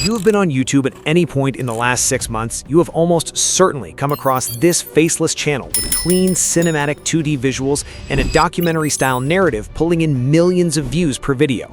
If you have been on YouTube at any point in the last 6 months, you have almost certainly come across this faceless channel with clean cinematic 2D visuals and a documentary-style narrative pulling in millions of views per video.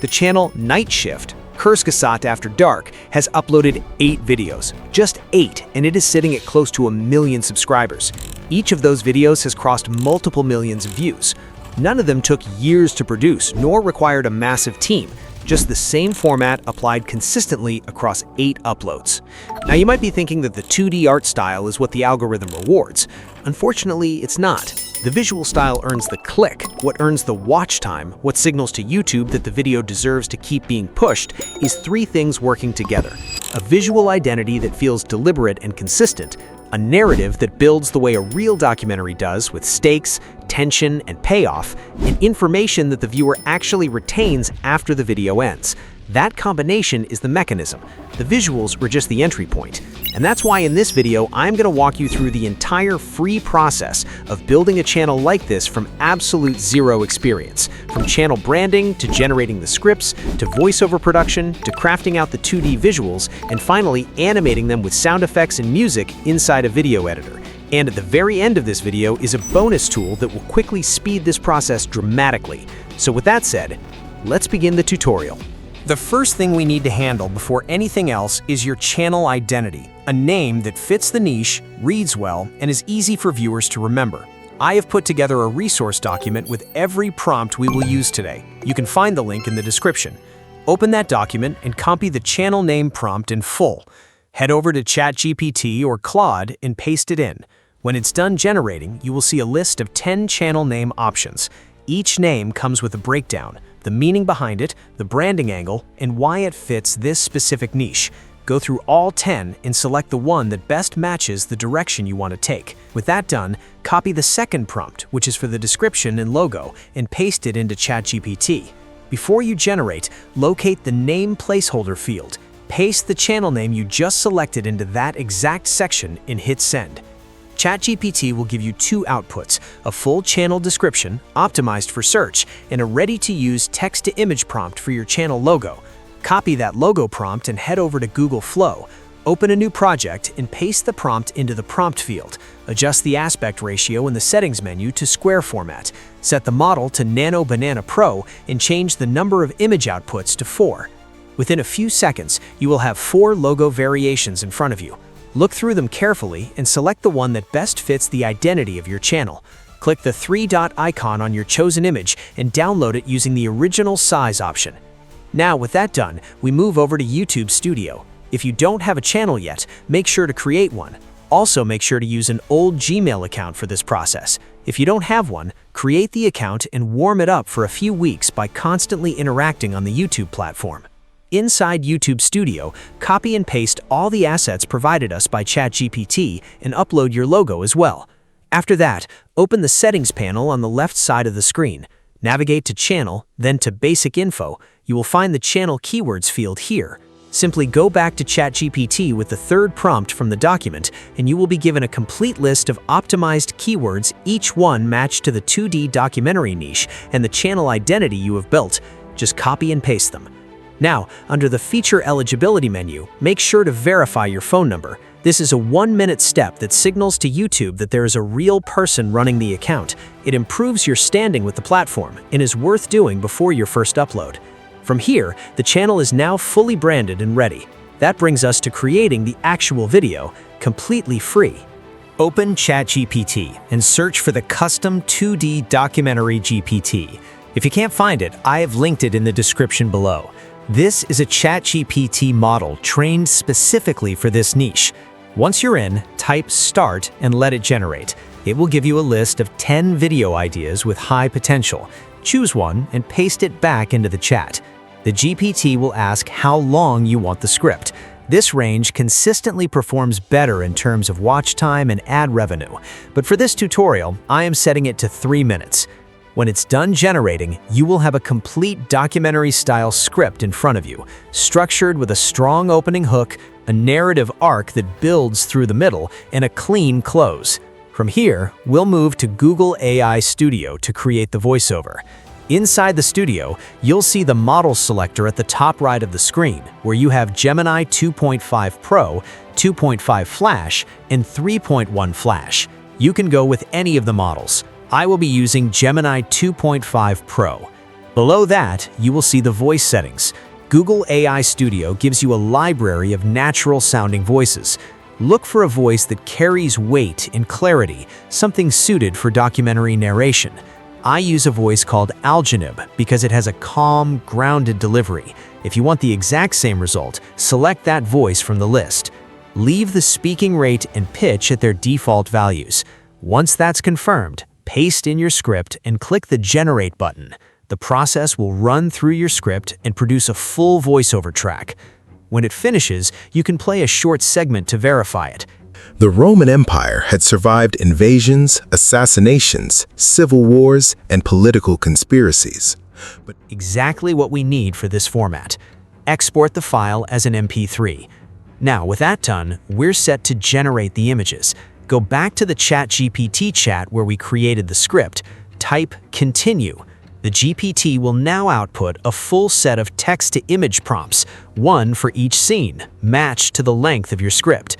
The channel Nightshift, Kursgesagt After Dark, has uploaded 8 videos. Just 8, and it is sitting at close to 1 million subscribers. Each of those videos has crossed multiple millions of views. None of them took years to produce, nor required a massive team. Just the same format applied consistently across 8 uploads. Now you might be thinking that the 2D art style is what the algorithm rewards. Unfortunately, it's not. The visual style earns the click. What earns the watch time, what signals to YouTube that the video deserves to keep being pushed, is 3 things working together. A visual identity that feels deliberate and consistent, a narrative that builds the way a real documentary does with stakes, tension, and payoff, and information that the viewer actually retains after the video ends. That combination is the mechanism. The visuals were just the entry point. And that's why in this video, I'm going to walk you through the entire free process of building a channel like this from absolute zero experience. From channel branding, to generating the scripts, to voiceover production, to crafting out the 2D visuals, and finally animating them with sound effects and music inside a video editor. And at the very end of this video is a bonus tool that will quickly speed this process dramatically. So with that said, let's begin the tutorial. The first thing we need to handle before anything else is your channel identity, a name that fits the niche, reads well, and is easy for viewers to remember. I have put together a resource document with every prompt we will use today. You can find the link in the description. Open that document and copy the channel name prompt in full. Head over to ChatGPT or Claude and paste it in. When it's done generating, you will see a list of 10 channel name options. Each name comes with a breakdown, the meaning behind it, the branding angle, and why it fits this specific niche. Go through all 10 and select the one that best matches the direction you want to take. With that done, copy the second prompt, which is for the description and logo, and paste it into ChatGPT. Before you generate, locate the name placeholder field. Paste the channel name you just selected into that exact section and hit send. ChatGPT will give you 2 outputs, a full channel description, optimized for search, and a ready-to-use text-to-image prompt for your channel logo. Copy that logo prompt and head over to Google Flow. Open a new project and paste the prompt into the prompt field. Adjust the aspect ratio in the settings menu to square format. Set the model to Nano Banana Pro and change the number of image outputs to 4. Within a few seconds, you will have 4 logo variations in front of you. Look through them carefully and select the one that best fits the identity of your channel. Click the 3-dot icon on your chosen image and download it using the original size option. Now, with that done, we move over to YouTube Studio. If you don't have a channel yet, make sure to create one. Also, make sure to use an old Gmail account for this process. If you don't have one, create the account and warm it up for a few weeks by constantly interacting on the YouTube platform. Inside YouTube Studio, copy and paste all the assets provided us by ChatGPT and upload your logo as well. After that, open the settings panel on the left side of the screen. Navigate to Channel, then to Basic Info. You will find the Channel Keywords field here. Simply go back to ChatGPT with the 3rd prompt from the document, and you will be given a complete list of optimized keywords, each one matched to the 2D documentary niche and the channel identity you have built. Just copy and paste them. Now, under the Feature Eligibility menu, make sure to verify your phone number. This is a 1-minute step that signals to YouTube that there is a real person running the account. It improves your standing with the platform and is worth doing before your first upload. From here, the channel is now fully branded and ready. That brings us to creating the actual video, completely free. Open ChatGPT and search for the custom 2D documentary GPT. If you can't find it, I have linked it in the description below. This is a ChatGPT model trained specifically for this niche. Once you're in, type Start and let it generate. It will give you a list of 10 video ideas with high potential. Choose one and paste it back into the chat. The GPT will ask how long you want the script. This range consistently performs better in terms of watch time and ad revenue. But for this tutorial, I am setting it to 3 minutes. When it's done generating, you will have a complete documentary-style script in front of you, structured with a strong opening hook, a narrative arc that builds through the middle, and a clean close. From here, we'll move to Google AI Studio to create the voiceover. Inside the studio, you'll see the Models selector at the top right of the screen, where you have Gemini 2.5 Pro, 2.5 Flash, and 3.1 Flash. You can go with any of the models. I will be using Gemini 2.5 Pro. Below that, you will see the voice settings. Google AI Studio gives you a library of natural-sounding voices. Look for a voice that carries weight and clarity, something suited for documentary narration. I use a voice called Algenib because it has a calm, grounded delivery. If you want the exact same result, select that voice from the list. Leave the speaking rate and pitch at their default values. Once that's confirmed, paste in your script and click the Generate button. The process will run through your script and produce a full voiceover track. When it finishes, you can play a short segment to verify it. The Roman Empire had survived invasions, assassinations, civil wars, and political conspiracies. But exactly what we need for this format. Export the file as an MP3. Now, with that done, we're set to generate the images. Go back to the ChatGPT chat where we created the script, type Continue. The GPT will now output a full set of text-to-image prompts, one for each scene, matched to the length of your script.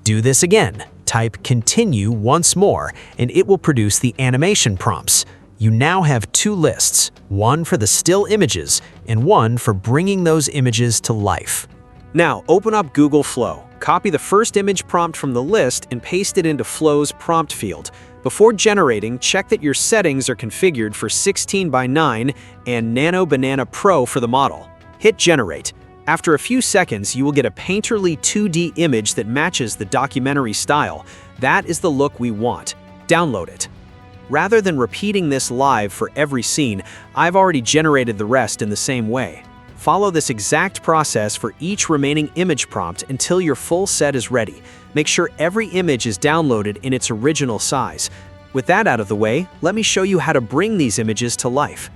Do this again. Type Continue once more, and it will produce the animation prompts. You now have two lists, one for the still images and one for bringing those images to life. Now, open up Google Flow. Copy the first image prompt from the list and paste it into Flow's prompt field. Before generating, check that your settings are configured for 16:9 and Nano Banana Pro for the model. Hit Generate. After a few seconds, you will get a painterly 2D image that matches the documentary style. That is the look we want. Download it. Rather than repeating this live for every scene, I've already generated the rest in the same way. Follow this exact process for each remaining image prompt until your full set is ready. Make sure every image is downloaded in its original size. With that out of the way, let me show you how to bring these images to life.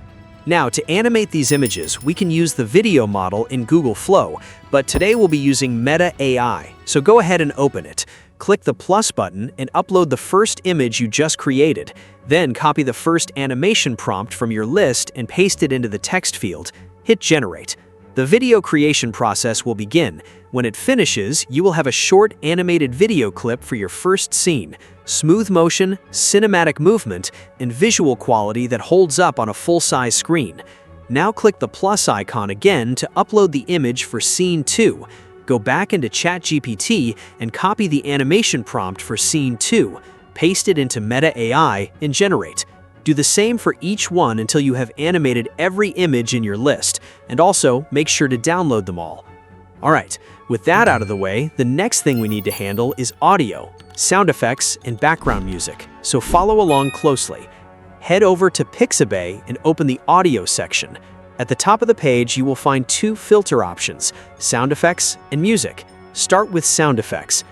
Now, to animate these images, we can use the video model in Google Flow, but today we'll be using Meta AI. So go ahead and open it. Click the plus button and upload the first image you just created. Then copy the first animation prompt from your list and paste it into the text field. Hit Generate. The video creation process will begin. When it finishes, you will have a short animated video clip for your first scene. Smooth motion, cinematic movement, and visual quality that holds up on a full-size screen. Now click the plus icon again to upload the image for Scene 2. Go back into ChatGPT and copy the animation prompt for Scene 2. Paste it into Meta AI and generate. Do the same for each one until you have animated every image in your list, and also make sure to download them all. Alright, with that out of the way, the next thing we need to handle is audio, sound effects, and background music, so follow along closely. Head over to Pixabay and open the audio section. At the top of the page, you will find two filter options, sound effects and music. Start with sound effects.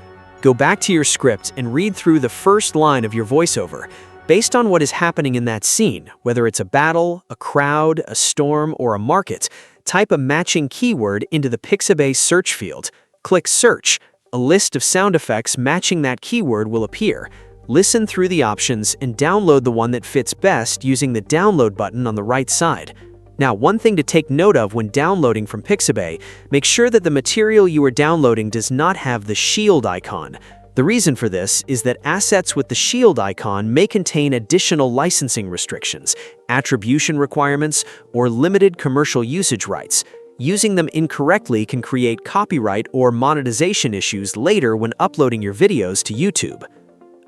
Go back to your script and read through the first line of your voiceover. Based on what is happening in that scene, whether it's a battle, a crowd, a storm, or a market, type a matching keyword into the Pixabay search field. Click Search. A list of sound effects matching that keyword will appear. Listen through the options and download the one that fits best using the Download button on the right side. Now, one thing to take note of when downloading from Pixabay, make sure that the material you are downloading does not have the shield icon. The reason for this is that assets with the shield icon may contain additional licensing restrictions, attribution requirements, or limited commercial usage rights. Using them incorrectly can create copyright or monetization issues later when uploading your videos to YouTube.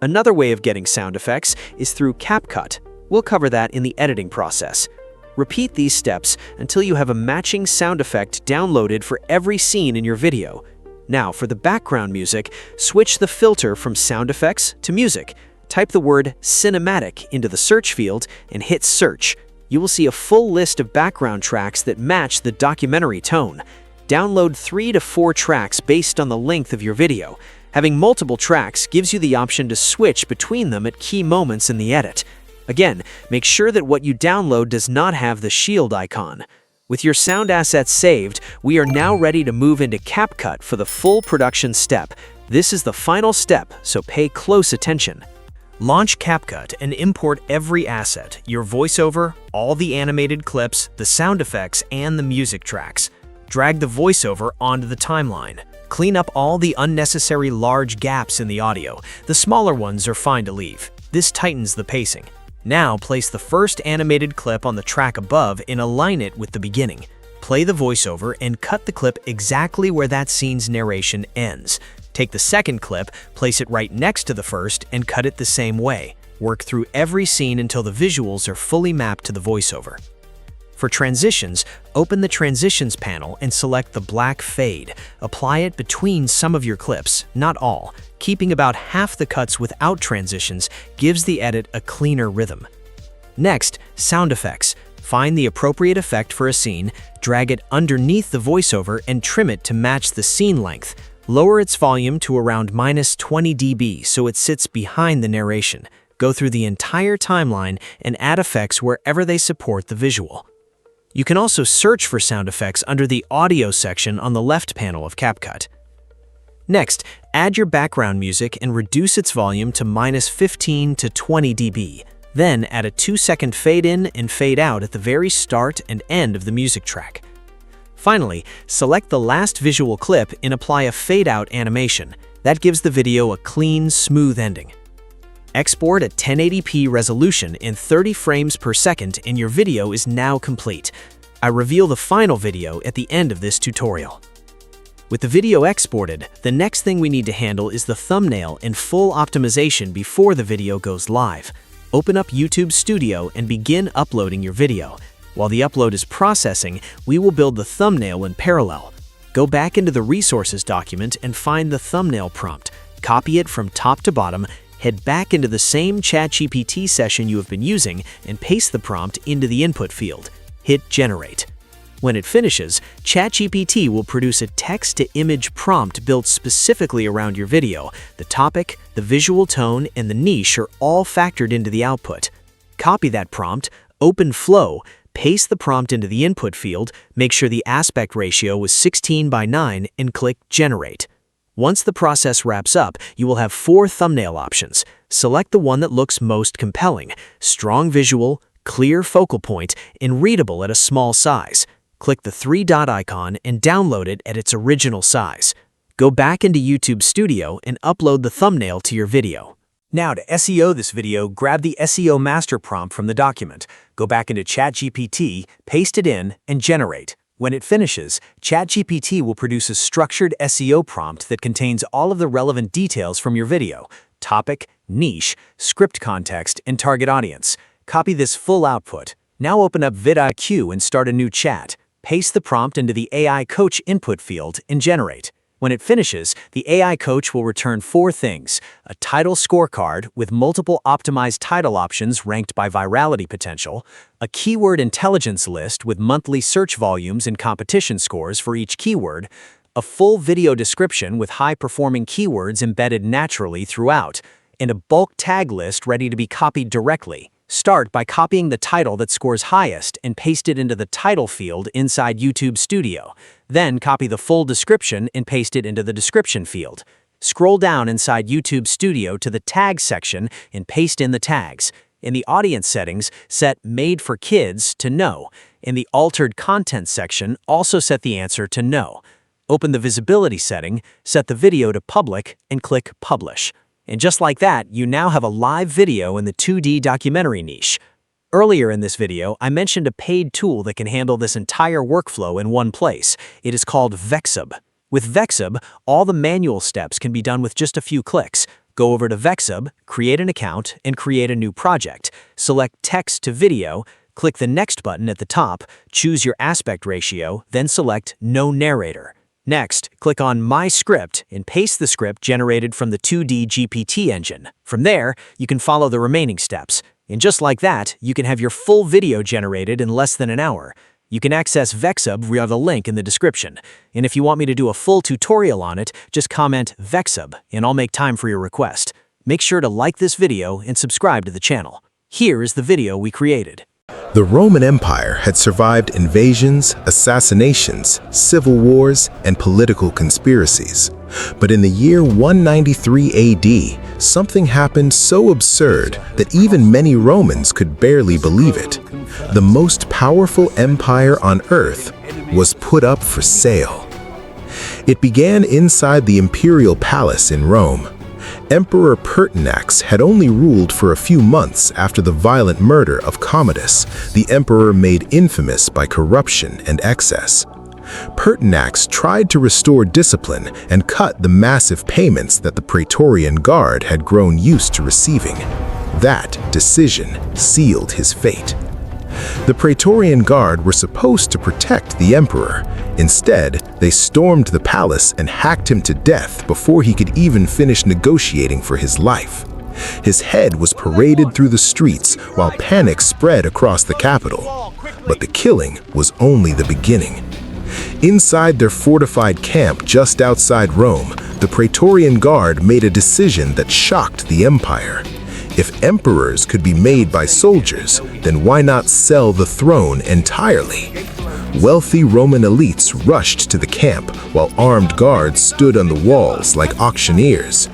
Another way of getting sound effects is through CapCut. We'll cover that in the editing process. Repeat these steps until you have a matching sound effect downloaded for every scene in your video. Now, for the background music, switch the filter from sound effects to music. Type the word cinematic into the search field and hit search. You will see a full list of background tracks that match the documentary tone. Download 3 to 4 tracks based on the length of your video. Having multiple tracks gives you the option to switch between them at key moments in the edit. Again, make sure that what you download does not have the shield icon. With your sound assets saved, we are now ready to move into CapCut for the full production step. This is the final step, so pay close attention. Launch CapCut and import every asset, your voiceover, all the animated clips, the sound effects, and the music tracks. Drag the voiceover onto the timeline. Clean up all the unnecessary large gaps in the audio. The smaller ones are fine to leave. This tightens the pacing. Now place the first animated clip on the track above and align it with the beginning. Play the voiceover and cut the clip exactly where that scene's narration ends. Take the second clip, place it right next to the first, and cut it the same way. Work through every scene until the visuals are fully mapped to the voiceover. For transitions, open the Transitions panel and select the black fade. Apply it between some of your clips, not all. Keeping about half the cuts without transitions gives the edit a cleaner rhythm. Next, sound effects. Find the appropriate effect for a scene, drag it underneath the voiceover, and trim it to match the scene length. Lower its volume to around -20 dB so it sits behind the narration. Go through the entire timeline and add effects wherever they support the visual. You can also search for sound effects under the Audio section on the left panel of CapCut. Next, add your background music and reduce its volume to -15 to 20 dB. Then add a 2-second fade in and fade out at the very start and end of the music track. Finally, select the last visual clip and apply a fade-out animation. That gives the video a clean, smooth ending. Export at 1080p resolution in 30 frames per second and your video is now complete. I reveal the final video at the end of this tutorial. With the video exported, the next thing we need to handle is the thumbnail and full optimization before the video goes live. Open up YouTube Studio and begin uploading your video. While the upload is processing, we will build the thumbnail in parallel. Go back into the Resources document and find the thumbnail prompt. Copy it from top to bottom, head back into the same ChatGPT session you have been using, and paste the prompt into the input field. Hit Generate. When it finishes, ChatGPT will produce a text-to-image prompt built specifically around your video. The topic, the visual tone, and the niche are all factored into the output. Copy that prompt, open Flow, paste the prompt into the input field, make sure the aspect ratio is 16:9, and click Generate. Once the process wraps up, you will have 4 thumbnail options. Select the one that looks most compelling: strong visual, clear focal point, and readable at a small size. Click the 3-dot icon and download it at its original size. Go back into YouTube Studio and upload the thumbnail to your video. Now, to SEO this video, grab the SEO master prompt from the document. Go back into ChatGPT, paste it in, and generate. When it finishes, ChatGPT will produce a structured SEO prompt that contains all of the relevant details from your video: topic, niche, script context, and target audience. Copy this full output. Now open up vidIQ and start a new chat. Paste the prompt into the AI Coach input field and generate. When it finishes, the AI Coach will return 4 things: a title scorecard with multiple optimized title options ranked by virality potential, a keyword intelligence list with monthly search volumes and competition scores for each keyword, a full video description with high-performing keywords embedded naturally throughout, and a bulk tag list ready to be copied directly. Start by copying the title that scores highest and paste it into the title field inside YouTube Studio. Then copy the full description and paste it into the description field. Scroll down inside YouTube Studio to the Tags section and paste in the tags. In the audience settings, set Made for Kids to No. In the Altered Content section, also set the answer to No. Open the visibility setting, set the video to Public, and click Publish. And just like that, you now have a live video in the 2D documentary niche. Earlier in this video, I mentioned a paid tool that can handle this entire workflow in one place. It is called Vexub. With Vexub, all the manual steps can be done with just a few clicks. Go over to Vexub, create an account, and create a new project. Select Text to Video, click the Next button at the top, choose your aspect ratio, then select No Narrator. Next, click on My Script and paste the script generated from the 2D GPT engine. From there, you can follow the remaining steps. And just like that, you can have your full video generated in less than an hour. You can access Vexub via the link in the description. And if you want me to do a full tutorial on it, just comment Vexub and I'll make time for your request. Make sure to like this video and subscribe to the channel. Here is the video we created. The Roman Empire had survived invasions, assassinations, civil wars, and political conspiracies. But in the year 193 AD, something happened so absurd that even many Romans could barely believe it. The most powerful empire on earth was put up for sale. It began inside the imperial palace in Rome. Emperor Pertinax had only ruled for a few months after the violent murder of Commodus, the emperor made infamous by corruption and excess. Pertinax tried to restore discipline and cut the massive payments that the Praetorian Guard had grown used to receiving. That decision sealed his fate. The Praetorian Guard were supposed to protect the emperor. Instead, they stormed the palace and hacked him to death before he could even finish negotiating for his life. His head was paraded through the streets while panic spread across the capital. But the killing was only the beginning. Inside their fortified camp just outside Rome, the Praetorian Guard made a decision that shocked the empire. If emperors could be made by soldiers, then why not sell the throne entirely? Wealthy Roman elites rushed to the camp while armed guards stood on the walls like auctioneers.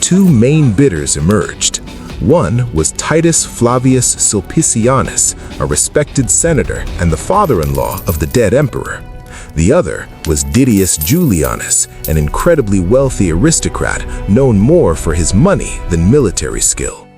Two main bidders emerged. One was Titus Flavius Sulpicianus, a respected senator and the father-in-law of the dead emperor. The other was Didius Julianus, an incredibly wealthy aristocrat known more for his money than military skill.